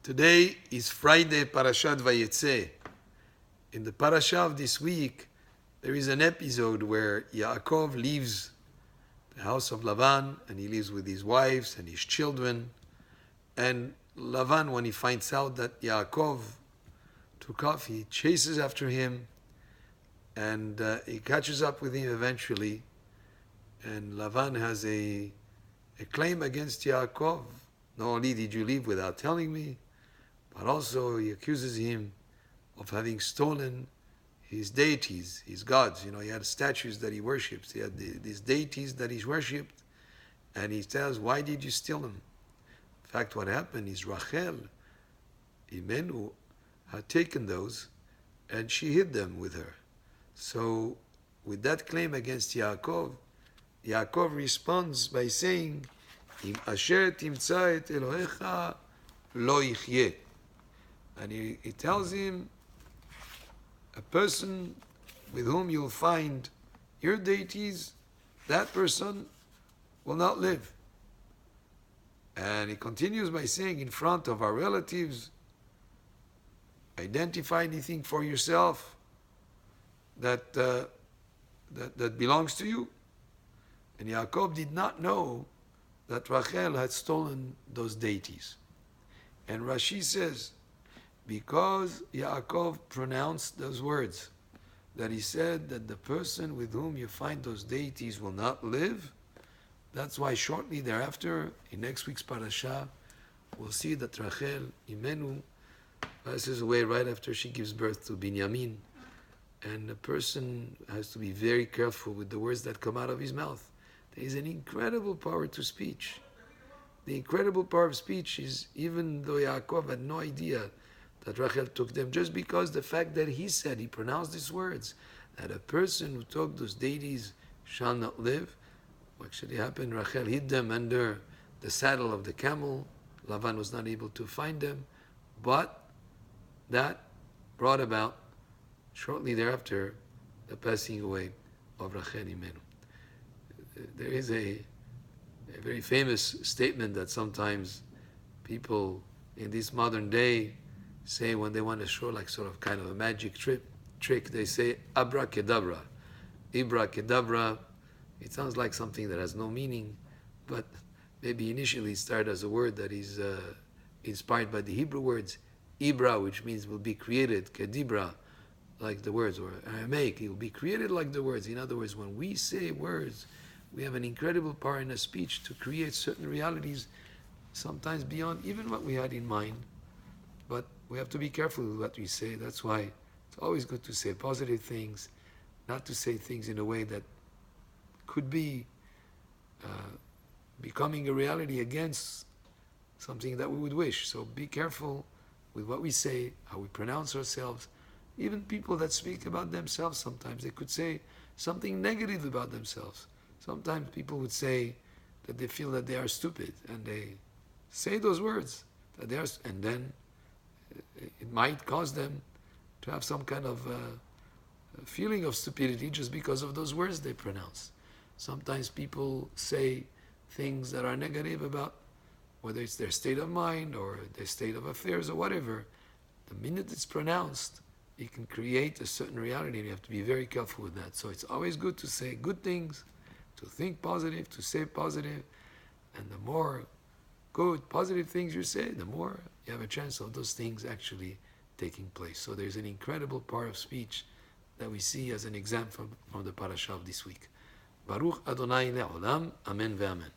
Today is Friday, Parashat Vayetze. In the parasha of this week, there is an episode where Yaakov leaves the house of Lavan and he lives with his wives and his children. And Lavan, when he finds out that Yaakov took off, he chases after him and he catches up with him eventually. And Lavan has a claim against Yaakov. Not only did you leave without telling me, but also he accuses him of having stolen his deities, his gods. You know, he had statues that he worships. He had these deities that he worshipped. And he tells, why did you steal them? In fact, what happened is Rachel, Imenu, had taken those and she hid them with her. So with that claim against Yaakov, Yaakov responds by saying, Im asher timtza et Elohecha lo yichyeh. And he tells him, a person with whom you'll find your deities, that person will not live. And he continues by saying, in front of our relatives, identify anything for yourself that belongs to you. And Yaakov did not know that Rachel had stolen those deities. And Rashi says, because Yaakov pronounced those words, that he said that the person with whom you find those deities will not live, that's why shortly thereafter, in next week's parasha, we'll see that Rachel, Imenu, passes away right after she gives birth to Binyamin. And a person has to be very careful with the words that come out of his mouth. There is an incredible power to speech. The incredible power of speech is, even though Yaakov had no idea that Rachel took them, just because the fact that he said, he pronounced these words, that a person who took those deities shall not live. What actually happened, Rachel hid them under the saddle of the camel. Lavan was not able to find them, but that brought about, shortly thereafter, the passing away of Rachel Imenu. There is a very famous statement that sometimes people in this modern day say when they want to show like sort of kind of a magic trick, they say abracadabra. Abracadabra, it sounds like something that has no meaning, but maybe initially it started as a word that is inspired by the Hebrew words Ibra, which means will be created, Kedibra, like the words, or Aramaic, it will be created like the words. In other words, when we say words, we have an incredible power in a speech to create certain realities, sometimes beyond even what we had in mind. But we have to be careful with what we say. That's why it's always good to say positive things, not to say things in a way that could be becoming a reality against something that we would wish. So be careful with what we say, how we pronounce ourselves. Even people that speak about themselves, sometimes they could say something negative about themselves. Sometimes people would say that they feel that they are stupid, and they say those words, that they are, and then it might cause them to have some kind of feeling of stupidity just because of those words they pronounce. Sometimes people say things that are negative about whether it's their state of mind or their state of affairs or whatever. The minute it's pronounced, it can create a certain reality, and you have to be very careful with that. So it's always good to say good things, to think positive, to say positive, and the more good, positive things you say, the more you have a chance of those things actually taking place. So there's an incredible part of speech that we see as an example from the parasha of this week. Baruch Adonai le'olam, amen ve'amen.